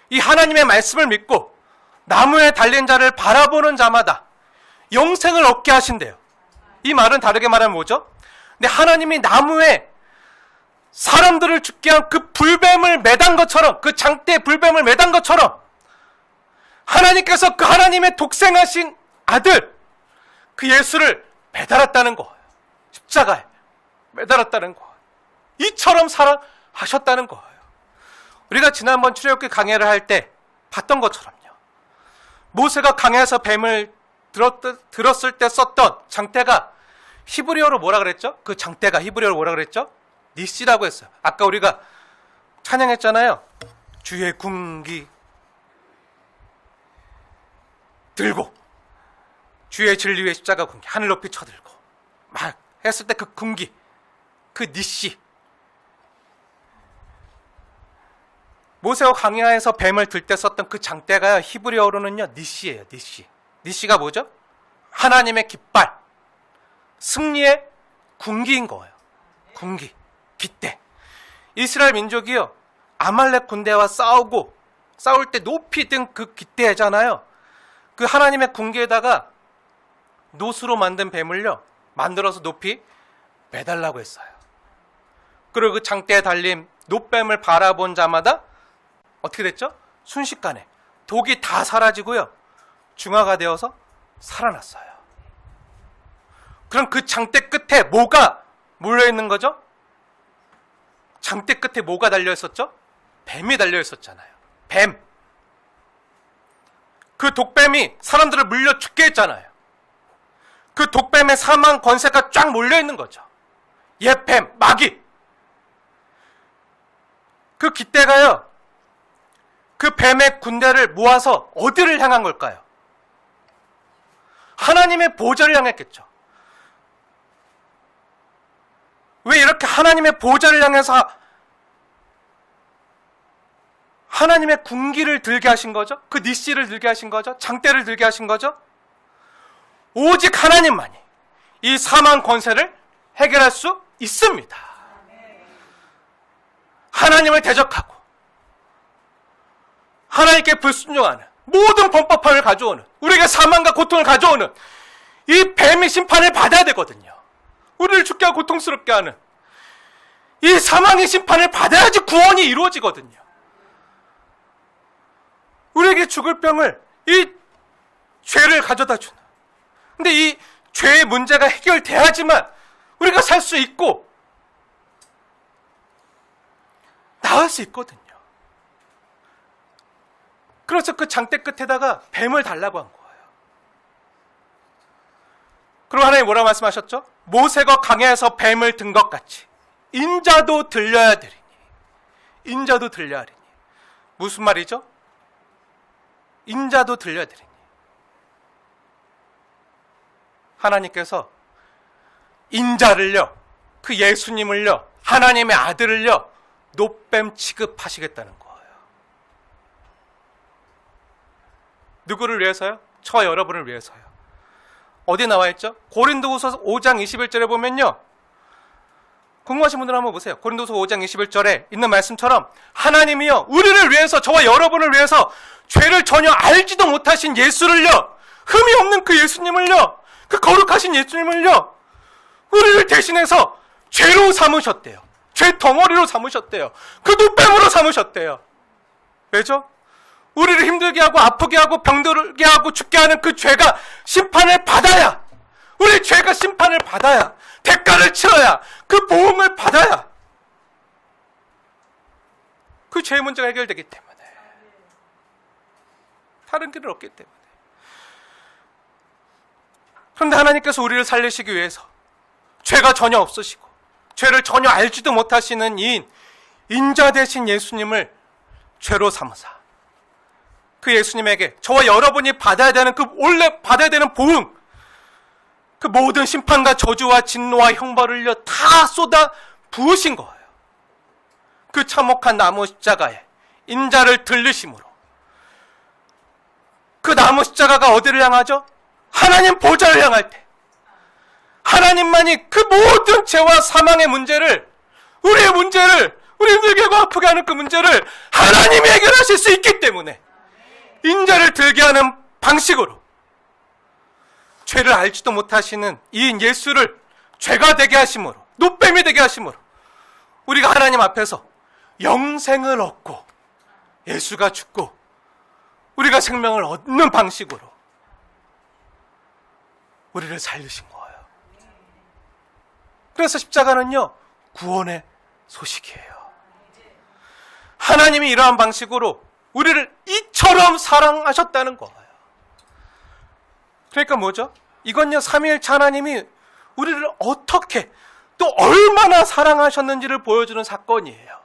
이 하나님의 말씀을 믿고 나무에 달린 자를 바라보는 자마다 영생을 얻게 하신대요. 이 말은 다르게 말하면 뭐죠? 근데 하나님이 나무에 사람들을 죽게 한 그 불뱀을 매단 것처럼, 그 장대에 불뱀을 매단 것처럼 하나님께서 그 하나님의 독생하신 아들 그 예수를 매달았다는 거예요. 십자가에 매달았다는 거예요. 이처럼 사랑하셨다는 거예요. 우리가 지난번 출애굽기 강해를 할 때 봤던 것처럼요, 모세가 강해에서 뱀을 들었을 때 썼던 장대가 히브리어로 뭐라 그랬죠? 그 장대가 히브리어로 뭐라 그랬죠? 니시라고 했어요. 아까 우리가 찬양했잖아요. 주의 군기 들고 주의 진리 위에 십자가 군기 하늘 높이 쳐들고 막 했을 때 그 군기, 그 니시, 모세가 광야에서 뱀을 들 때 썼던 그 장대가 히브리어로는요 니시예요. 니시가 뭐죠? 하나님의 깃발, 승리의 군기인 거예요. 군기, 깃대. 이스라엘 민족이요, 아말렉 군대와 싸울 때 높이 든 그 깃대잖아요. 그 하나님의 군기에다가 노수로 만든 뱀을요 만들어서 높이 매달라고 했어요. 그리고 그 장대에 달린 노뱀을 바라본 자마다 어떻게 됐죠? 순식간에 독이 다 사라지고요, 중화가 되어서 살아났어요. 그럼 그 장대 끝에 뭐가 몰려있는 거죠? 장대 끝에 뭐가 달려있었죠? 뱀이 달려있었잖아요. 뱀. 그 독뱀이 사람들을 물려 죽게 했잖아요. 그 독뱀의 사망 권세가 쫙 몰려있는 거죠. 옛뱀, 마귀. 그 깃대가요, 그 뱀의 군대를 모아서 어디를 향한 걸까요? 하나님의 보좌를 향했겠죠. 왜 이렇게 하나님의 보좌를 향해서 하나님의 군기를 들게 하신 거죠? 그 니시를 들게 하신 거죠? 장대를 들게 하신 거죠? 오직 하나님만이 이 사망 권세를 해결할 수 있습니다. 하나님을 대적하고 하나님께 불순종하는 모든 범법함을 가져오는, 우리에게 사망과 고통을 가져오는 이 뱀의 심판을 받아야 되거든요. 우리를 죽게 하고 고통스럽게 하는 이 사망의 심판을 받아야지 구원이 이루어지거든요. 우리에게 죽을 병을, 이 죄를 가져다 주는, 근데 이 죄의 문제가 해결돼야지만 우리가 살 수 있고 나을 수 있거든요. 그래서 그 장대 끝에다가 뱀을 달라고 한 거예요. 그리고 하나님 뭐라고 말씀하셨죠? 모세가 강야에서 뱀을 든 것 같이 인자도 들려야 되리니. 인자도 들려야 하리니. 무슨 말이죠? 인자도 들려야 되리니. 하나님께서 인자를요, 그 예수님을요, 하나님의 아들을요, 노뱀 취급하시겠다는 거예요. 누구를 위해서요? 저와 여러분을 위해서요. 어디 나와 있죠? 고린도후서 5장 21절에 보면요, 궁금하신 분들 한번 보세요. 고린도서 5장 21절에 있는 말씀처럼 하나님이요, 우리를 위해서, 저와 여러분을 위해서 죄를 전혀 알지도 못하신 예수를요, 흠이 없는 그 예수님을요, 그 거룩하신 예수님을요, 우리를 대신해서 죄로 삼으셨대요. 죄 덩어리로 삼으셨대요. 그 노뱀으로 삼으셨대요. 왜죠? 우리를 힘들게 하고 아프게 하고 병들게 하고 죽게 하는 그 죄가 심판을 받아야, 우리 죄가 심판을 받아야, 대가를 치러야, 그 보응을 받아야 그 죄의 문제가 해결되기 때문에, 다른 길은 없기 때문에. 그런데 하나님께서 우리를 살리시기 위해서 죄가 전혀 없으시고 죄를 전혀 알지도 못하시는 이 인자 되신 예수님을 죄로 삼으사 그 예수님에게 저와 여러분이 받아야 되는, 그 원래 받아야 되는 보응, 그 모든 심판과 저주와 진노와 형벌을요 다 쏟아 부으신 거예요. 그 참혹한 나무 십자가에 인자를 들리심으로. 그 나무 십자가가 어디를 향하죠? 하나님 보좌를 향할 때 하나님만이 그 모든 죄와 사망의 문제를, 우리의 문제를, 우리 힘들게 하고 아프게 하는 그 문제를 하나님이 해결하실 수 있기 때문에 인자를 들게 하는 방식으로 죄를 알지도 못하시는 이 예수를 죄가 되게 하심으로, 노뱀이 되게 하심으로 우리가 하나님 앞에서 영생을 얻고 예수가 죽고 우리가 생명을 얻는 방식으로 우리를 살리신 거예요. 그래서 십자가는요, 구원의 소식이에요. 하나님이 이러한 방식으로 우리를 이처럼 사랑하셨다는 거예요. 그러니까 뭐죠? 이건요, 삼위일체 하나님이 우리를 어떻게 또 얼마나 사랑하셨는지를 보여주는 사건이에요.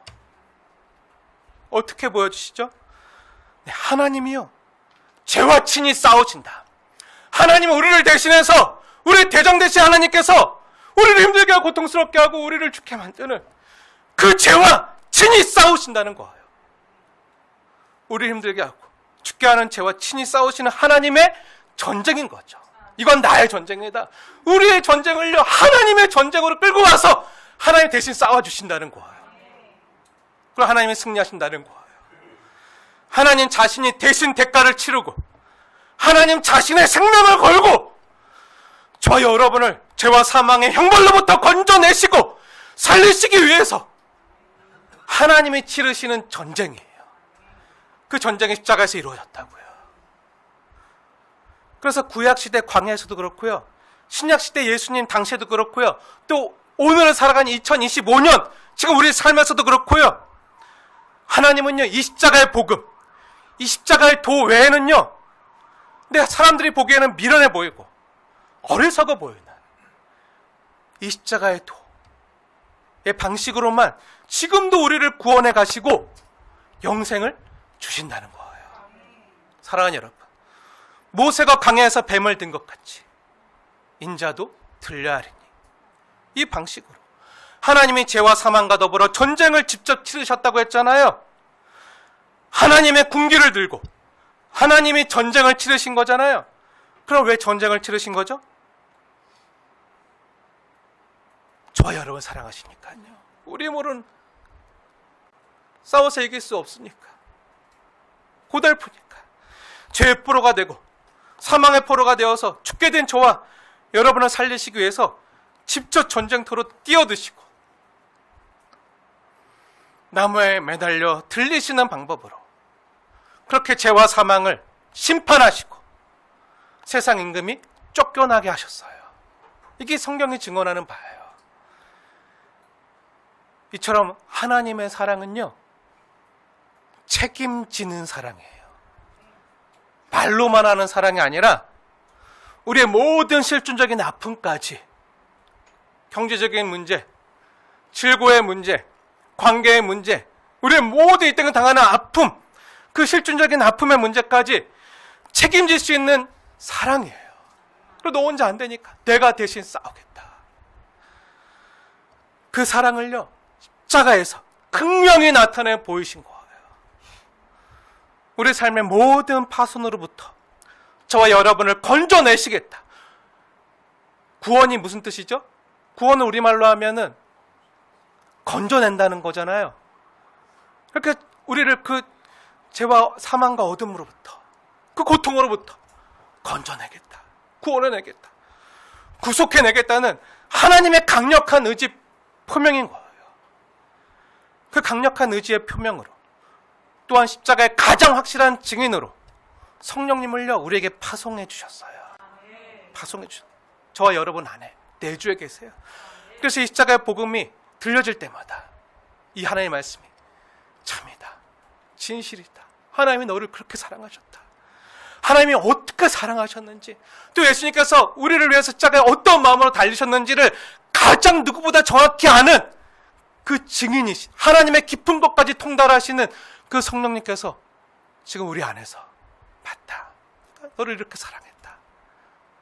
어떻게 보여주시죠? 네, 하나님이요, 죄와 친히 싸우신다. 하나님은 우리를 대신해서, 우리 대장 대신 하나님께서 우리를 힘들게 하고 고통스럽게 하고 우리를 죽게 만드는 그 죄와 친히 싸우신다는 거예요. 우리를 힘들게 하고 죽게 하는 죄와 친히 싸우시는 하나님의 전쟁인 거죠. 이건 나의 전쟁이다. 우리의 전쟁을요, 하나님의 전쟁으로 끌고 와서 하나님 대신 싸워주신다는 거예요. 그럼 하나님이 승리하신다는 거예요. 하나님 자신이 대신 대가를 치르고 하나님 자신의 생명을 걸고 저와 여러분을 죄와 사망의 형벌로부터 건져내시고 살리시기 위해서 하나님이 치르시는 전쟁이에요. 그 전쟁이 십자가에서 이루어졌다고요. 그래서 구약시대 광야에서도 그렇고요, 신약시대 예수님 당시에도 그렇고요, 또 오늘을 살아가는 2025년 지금 우리 삶에서도 그렇고요, 하나님은요, 이 십자가의 복음, 이 십자가의 도 외에는요, 근데 사람들이 보기에는 미련해 보이고 어리석어 보이는 이 십자가의 도의 방식으로만 지금도 우리를 구원해 가시고 영생을 주신다는 거예요. 사랑하는 여러분, 모세가 강야에서 뱀을 든 것 같이 인자도 들려야 하리니, 이 방식으로 하나님이 죄와 사망과 더불어 전쟁을 직접 치르셨다고 했잖아요. 하나님의 군기를 들고 하나님이 전쟁을 치르신 거잖아요. 그럼 왜 전쟁을 치르신 거죠? 저와 여러분 사랑하시니까요. 우리 모르는, 싸워서 이길 수 없으니까, 고달프니까, 죄의 포로가 되고 사망의 포로가 되어서 죽게 된 저와 여러분을 살리시기 위해서 직접 전쟁터로 뛰어드시고 나무에 매달려 들리시는 방법으로 그렇게 죄와 사망을 심판하시고 세상 임금이 쫓겨나게 하셨어요. 이게 성경이 증언하는 바예요. 이처럼 하나님의 사랑은요, 책임지는 사랑이에요. 말로만 하는 사랑이 아니라 우리의 모든 실존적인 아픔까지, 경제적인 문제, 질고의 문제, 관계의 문제, 우리의 모두 이 땅에 당하는 아픔, 그 실존적인 아픔의 문제까지 책임질 수 있는 사랑이에요. 그리고 너 혼자 안 되니까 내가 대신 싸우겠다. 그 사랑을요, 십자가에서 극명히 나타내 보이신 거예요. 우리 삶의 모든 파손으로부터 저와 여러분을 건져내시겠다. 구원이 무슨 뜻이죠? 구원을 우리말로 하면은 건져낸다는 거잖아요. 그렇게 우리를 그 죄와 사망과 어둠으로부터, 그 고통으로부터 건져내겠다. 구원해내겠다. 구속해내겠다는 하나님의 강력한 의지 표명인 거예요. 그 강력한 의지의 표명으로, 또한 십자가의 가장 확실한 증인으로 성령님을요, 우리에게 파송해 주셨어요. 파송해 주셨어요. 저와 여러분 안에 내주에 계세요. 그래서 이 십자가의 복음이 들려질 때마다 이 하나님의 말씀이 참이다, 진실이다, 하나님이 너를 그렇게 사랑하셨다, 하나님이 어떻게 사랑하셨는지, 또 예수님께서 우리를 위해서 십자가에 어떤 마음으로 달리셨는지를 가장 누구보다 정확히 아는 그 증인이신, 하나님의 깊은 것까지 통달하시는 그 성령님께서 지금 우리 안에서 맞다, 너를 이렇게 사랑했다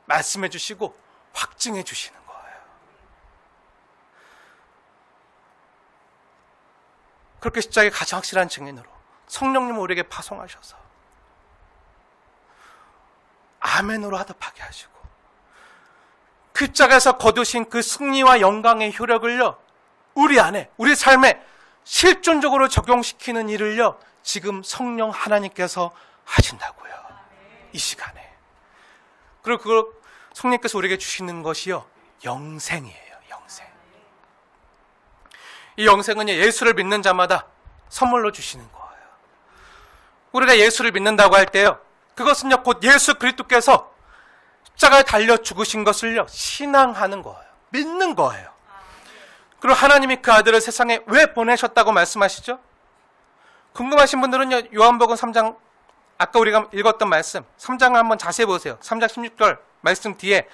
말씀해 주시고 확증해 주시는 거예요. 그렇게 십자가의 가장 확실한 증인으로 성령님을 우리에게 파송하셔서 아멘으로 하답하게 하시고, 그 십자가에서 거두신 그 승리와 영광의 효력을요, 우리 안에, 우리 삶에 실존적으로 적용시키는 일을요, 지금 성령 하나님께서 하신다고요. 이 시간에. 그리고 그걸 성령님께서 우리에게 주시는 것이요, 영생이에요. 영생. 이 영생은요, 예수를 믿는 자마다 선물로 주시는 거예요. 우리가 예수를 믿는다고 할 때요, 그것은요, 곧 예수 그리스도께서 십자가에 달려 죽으신 것을요, 신앙하는 거예요. 믿는 거예요. 그리고 하나님이 그 아들을 세상에 왜 보내셨다고 말씀하시죠? 궁금하신 분들은요, 요한복음 3장, 아까 우리가 읽었던 말씀 3장을 한번 자세히 보세요. 3장 16절 말씀 뒤에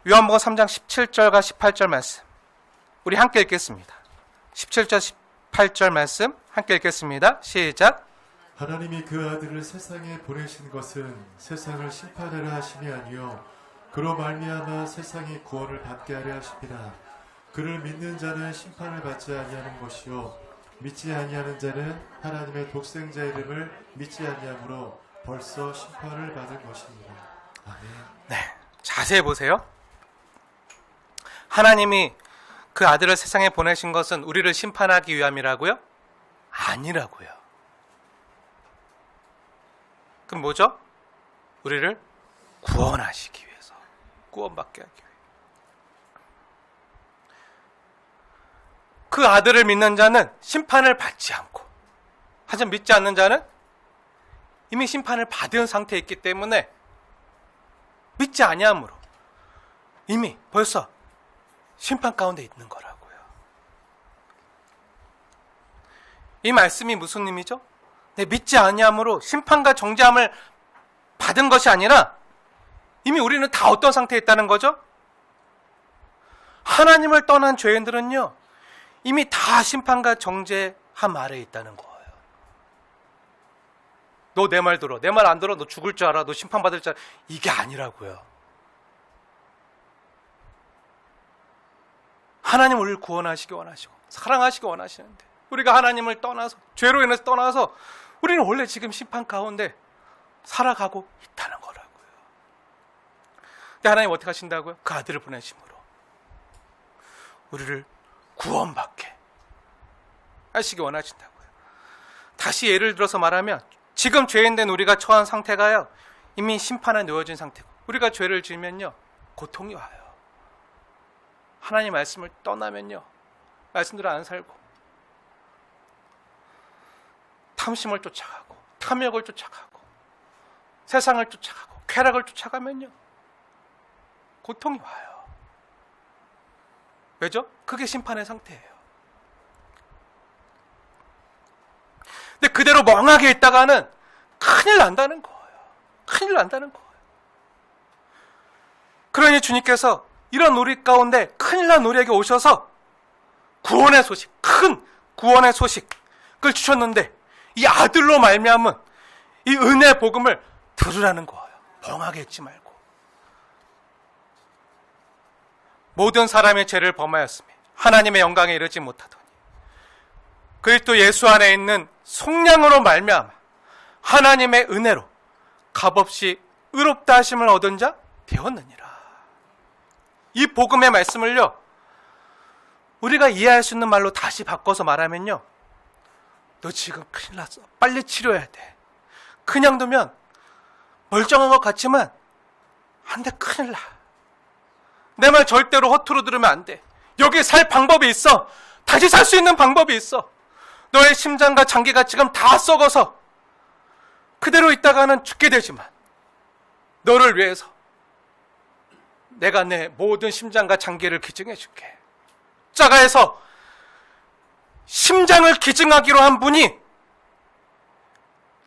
요한복음 3장 17절과 18절 말씀, 우리 함께 읽겠습니다. 17절 18절 말씀 함께 읽겠습니다. 시작. 하나님이 그 아들을 세상에 보내신 것은 세상을 심판하려 하심이 아니요 그로 말미암아 세상이 구원을 받게 하려 하심이라. 그를 믿는 자는 심판을 받지 아니하는 것이요 믿지 아니하는 자는 하나님의 독생자 이름을 믿지 아니하므로 벌써 심판을 받은 것입니다. 아멘. 네, 자세히 보세요. 하나님이 그 아들을 세상에 보내신 것은 우리를 심판하기 위함이라고요? 아니라고요. 그럼 뭐죠? 우리를 구원하시기 위해서, 구원받게 하기 위해. 그 아들을 믿는 자는 심판을 받지 않고, 하지만 믿지 않는 자는 이미 심판을 받은 상태에 있기 때문에 믿지 아니함으로 이미 벌써 심판 가운데 있는 거라고요. 이 말씀이 무슨 의미죠? 믿지 아니함으로 심판과 정죄함을 받은 것이 아니라 이미 우리는 다 어떤 상태에 있다는 거죠? 하나님을 떠난 죄인들은요, 이미 다 심판과 정죄함 아래에 있다는 거예요. 너 내 말 들어, 내 말 안 들어, 너 죽을 줄 알아, 너 심판받을 줄 알아, 이게 아니라고요. 하나님 우리를 구원하시기 원하시고 사랑하시기 원하시는데, 우리가 하나님을 떠나서, 죄로 인해서 떠나서 우리는 원래 지금 심판 가운데 살아가고 있다는 거라고요. 근데 하나님 어떻게 하신다고요? 그 아들을 보내심으로 우리를 구원받게 하시기 원하신다고요. 다시 예를 들어서 말하면, 지금 죄인된 우리가 처한 상태가요, 이미 심판에 놓여진 상태고, 우리가 죄를 지으면요, 고통이 와요. 하나님 말씀을 떠나면요, 말씀대로 안 살고 탐심을 쫓아가고 탐욕을 쫓아가고 세상을 쫓아가고 쾌락을 쫓아가면요, 고통이 와요. 왜죠? 그게 심판의 상태예요. 근데 그대로 멍하게 있다가는 큰일 난다는 거예요. 큰일 난다는 거예요. 그러니 주님께서 이런 우리 가운데 큰일 난 우리에게 오셔서 구원의 소식, 큰 구원의 소식을 주셨는데 이 아들로 말미암은 이 은혜의 복음을 들으라는 거예요. 멍하게 있지 말고. 모든 사람의 죄를 범하였으며 하나님의 영광에 이르지 못하더니 그리스도 예수 안에 있는 속량으로 말미암아 하나님의 은혜로 값없이 의롭다 하심을 얻은 자 되었느니라. 이 복음의 말씀을요, 우리가 이해할 수 있는 말로 다시 바꿔서 말하면요, 너 지금 큰일 났어. 빨리 치료해야 돼. 그냥 두면 멀쩡한 것 같지만 안 돼, 큰일 나. 내 말 절대로 허투루 들으면 안 돼. 여기 살 방법이 있어. 다시 살 수 있는 방법이 있어. 너의 심장과 장기가 지금 다 썩어서 그대로 있다가는 죽게 되지만 너를 위해서 내가 내 모든 심장과 장기를 기증해 줄게. 자가에서 심장을 기증하기로 한 분이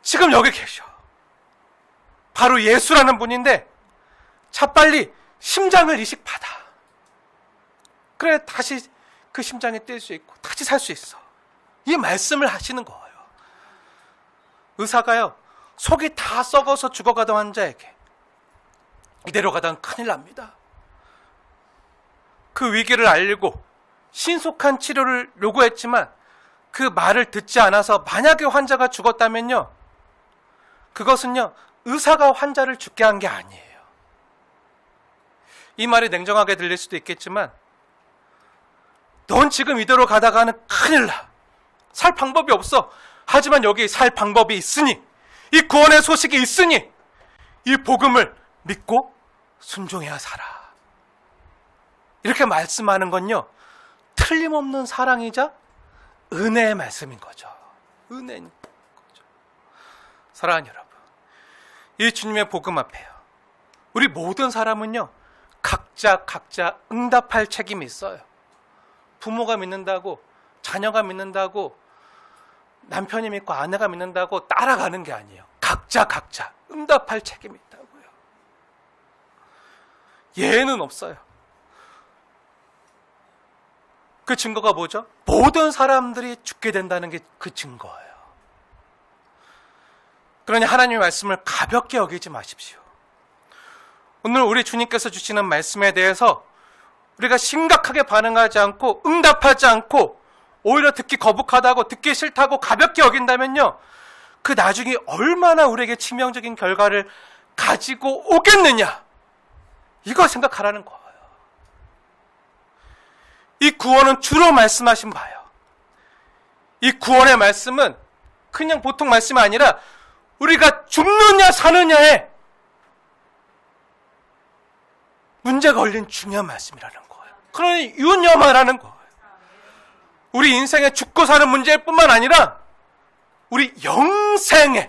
지금 여기 계셔. 바로 예수라는 분인데 자빨리 심장을 이식받아. 그래 다시 그 심장이 뛸 수 있고 다시 살 수 있어. 이 말씀을 하시는 거예요. 의사가요, 속이 다 썩어서 죽어가던 환자에게 이대로 가다간 큰일 납니다. 그 위기를 알고 신속한 치료를 요구했지만 그 말을 듣지 않아서 만약에 환자가 죽었다면요, 그것은요 의사가 환자를 죽게 한 게 아니에요. 이 말이 냉정하게 들릴 수도 있겠지만 넌 지금 이대로 가다가는 큰일 나. 살 방법이 없어. 하지만 여기 살 방법이 있으니, 이 구원의 소식이 있으니 이 복음을 믿고 순종해야 살아. 이렇게 말씀하는 건요, 틀림없는 사랑이자 은혜의 말씀인 거죠. 은혜인 거죠. 사랑하는 여러분, 이 주님의 복음 앞에요, 우리 모든 사람은요 각자 응답할 책임이 있어요. 부모가 믿는다고, 자녀가 믿는다고, 남편이 믿고 아내가 믿는다고 따라가는 게 아니에요. 각자 응답할 책임이 있다고요. 예외는 없어요. 그 증거가 뭐죠? 모든 사람들이 죽게 된다는 게 그 증거예요. 그러니 하나님의 말씀을 가볍게 여기지 마십시오. 오늘 우리 주님께서 주시는 말씀에 대해서 우리가 심각하게 반응하지 않고 응답하지 않고 오히려 듣기 거북하다고, 듣기 싫다고 가볍게 여긴다면요, 그 나중에 얼마나 우리에게 치명적인 결과를 가지고 오겠느냐, 이거 생각하라는 거예요. 이 구원은 주로 말씀하신 바예요. 이 구원의 말씀은 그냥 보통 말씀이 아니라 우리가 죽느냐 사느냐에 문제가 걸린 중요한 말씀이라는 거예요. 그러니 유념하라는 거예요. 우리 인생에 죽고 사는 문제일 뿐만 아니라 우리 영생이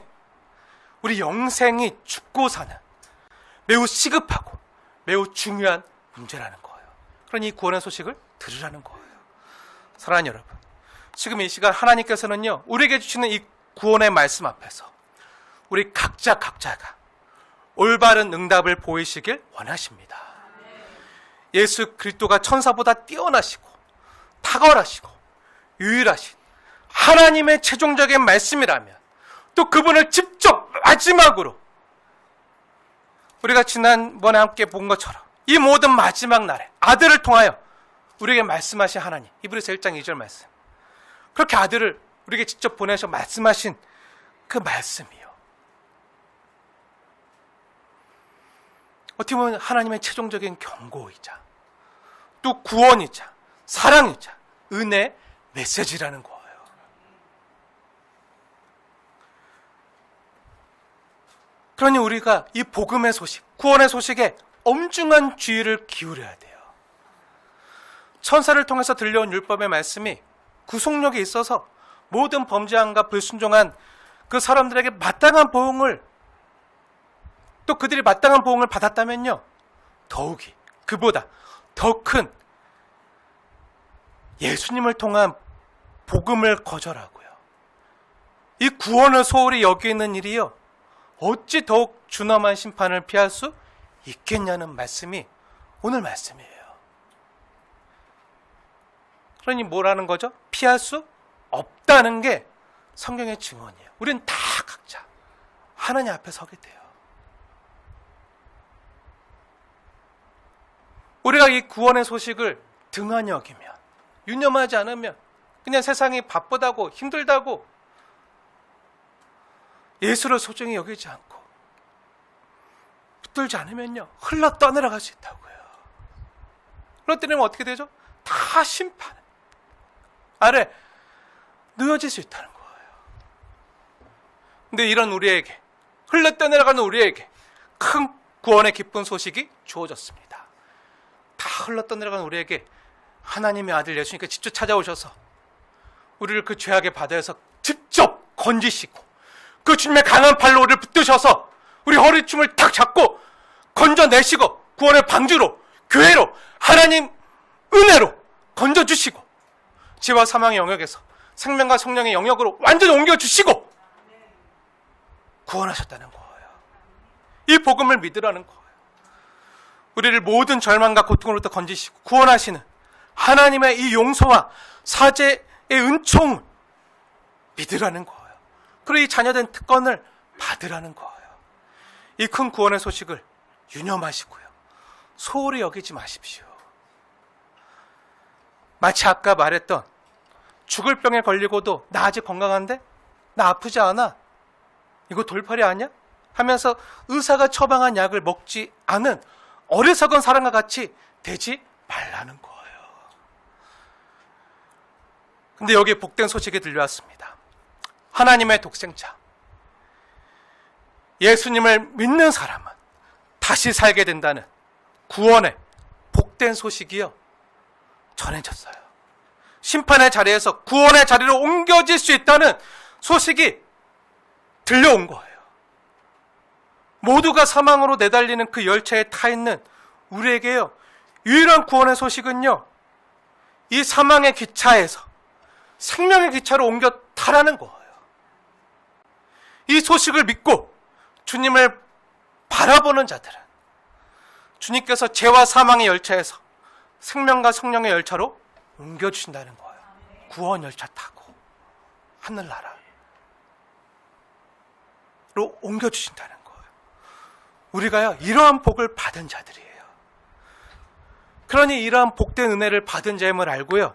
죽고 사는 매우 시급하고 매우 중요한 문제라는 거예요. 그러니 이 구원의 소식을 들으라는 거예요. 사랑하는 여러분, 지금 이 시간 하나님께서는요, 우리에게 주시는 이 구원의 말씀 앞에서 우리 각자가 올바른 응답을 보이시길 원하십니다. 예수 그리스도가 천사보다 뛰어나시고 탁월하시고 유일하신 하나님의 최종적인 말씀이라면, 또 그분을 직접 마지막으로 우리가 지난번에 함께 본 것처럼 이 모든 마지막 날에 아들을 통하여 우리에게 말씀하신 하나님, 히브리서 1장 2절 말씀, 그렇게 아들을 우리에게 직접 보내셔 말씀하신 그 말씀이요, 어떻게 보면 하나님의 최종적인 경고이자 또 구원이자 사랑이자 은혜 메시지라는 거예요. 그러니 우리가 이 복음의 소식, 구원의 소식에 엄중한 주의를 기울여야 돼요. 천사를 통해서 들려온 율법의 말씀이 구속력이 있어서 모든 범죄함과 불순종한 그 사람들에게 마땅한 보응을, 또 그들이 마땅한 보응을 받았다면요, 더욱이 그보다 더 큰 예수님을 통한 복음을 거절하고요, 이 구원을 소홀히 여기는 일이요, 어찌 더욱 준엄한 심판을 피할 수 있겠냐는 말씀이 오늘 말씀이에요. 그러니 뭐라는 거죠? 피할 수 없다는 게 성경의 증언이에요. 우리는 다 각자 하나님 앞에 서게 돼요. 우리가 이 구원의 소식을 등한히 여기면, 유념하지 않으면, 그냥 세상이 바쁘다고 힘들다고 예수를 소중히 여기지 않고 붙들지 않으면요, 흘러 떠내려갈 수 있다고요. 흘러 떠내면 어떻게 되죠? 다 심판 아래 놓여질 수 있다는 거예요. 근데 이런 우리에게, 흘러 떠내려가는 우리에게 큰 구원의 기쁜 소식이 주어졌습니다. 다 흘러 떠내려가는 우리에게 하나님의 아들 예수님께 직접 찾아오셔서 우리를 그 죄악의 바다에서 직접 건지시고, 그 주님의 강한 팔로 우리를 붙드셔서 우리 허리춤을 탁 잡고 건져내시고, 구원의 방주로, 교회로, 하나님 은혜로 건져주시고, 죄와 사망의 영역에서 생명과 성령의 영역으로 완전히 옮겨주시고 구원하셨다는 거예요. 이 복음을 믿으라는 거예요. 우리를 모든 절망과 고통으로부터 건지시고 구원하시는 하나님의 이 용서와 사죄의 은총을 믿으라는 거예요. 그리고 이 자녀된 특권을 받으라는 거예요. 이 큰 구원의 소식을 유념하시고요, 소홀히 여기지 마십시오. 마치 아까 말했던 죽을 병에 걸리고도 나 아직 건강한데? 나 아프지 않아? 이거 돌팔이 아니야? 하면서 의사가 처방한 약을 먹지 않은 어리석은 사람과 같이 되지 말라는 거예요. 근데 여기에 복된 소식이 들려왔습니다. 하나님의 독생자, 예수님을 믿는 사람은 다시 살게 된다는 구원의 복된 소식이요, 전해졌어요. 심판의 자리에서 구원의 자리로 옮겨질 수 있다는 소식이 들려온 거예요. 모두가 사망으로 내달리는 그 열차에 타 있는 우리에게요, 유일한 구원의 소식은요, 이 사망의 기차에서 생명의 기차로 옮겨 타라는 거예요. 이 소식을 믿고 주님을 바라보는 자들은 주님께서 죄와 사망의 열차에서 생명과 성령의 열차로 옮겨주신다는 거예요. 구원 열차 타고 하늘나라로 옮겨주신다는 거예요. 우리가요, 이러한 복을 받은 자들이에요. 그러니 이러한 복된 은혜를 받은 자임을 알고요,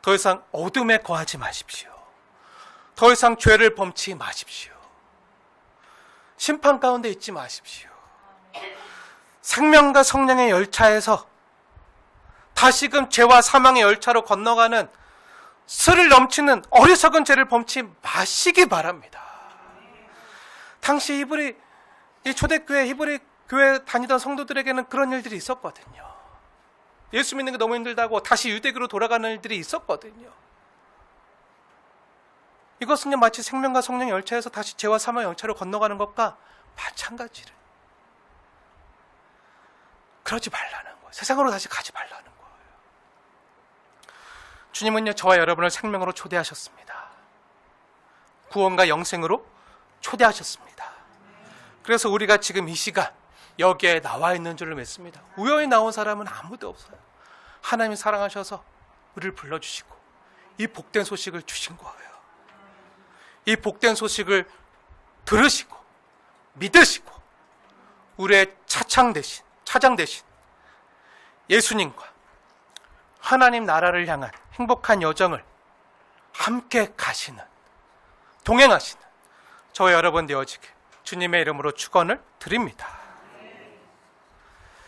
더 이상 어둠에 거하지 마십시오. 더 이상 죄를 범치 마십시오. 심판 가운데 있지 마십시오. 생명과 성령의 열차에서 다시금 죄와 사망의 열차로 건너가는 스릴 넘치는 어리석은 죄를 범치 마시기 바랍니다. 당시 히브리, 이 초대교회 히브리 교회 다니던 성도들에게는 그런 일들이 있었거든요. 예수 믿는 게 너무 힘들다고 다시 유대교로 돌아가는 일들이 있었거든요. 이것은요, 마치 생명과 성령의 열차에서 다시 죄와 사망의 열차로 건너가는 것과 마찬가지를. 그러지 말라는 거예요. 세상으로 다시 가지 말라는 거예요. 주님은요, 저와 여러분을 생명으로 초대하셨습니다. 구원과 영생으로 초대하셨습니다. 그래서 우리가 지금 이 시간 여기에 나와 있는 줄을 믿습니다. 우연히 나온 사람은 아무도 없어요. 하나님이 사랑하셔서 우리를 불러주시고 이 복된 소식을 주신 거예요. 이 복된 소식을 들으시고 믿으시고 우리의 차장 대신 예수님과 하나님 나라를 향한 행복한 여정을 함께 가시는, 동행하시는 저와 여러분 되어지길 주님의 이름으로 축원을 드립니다.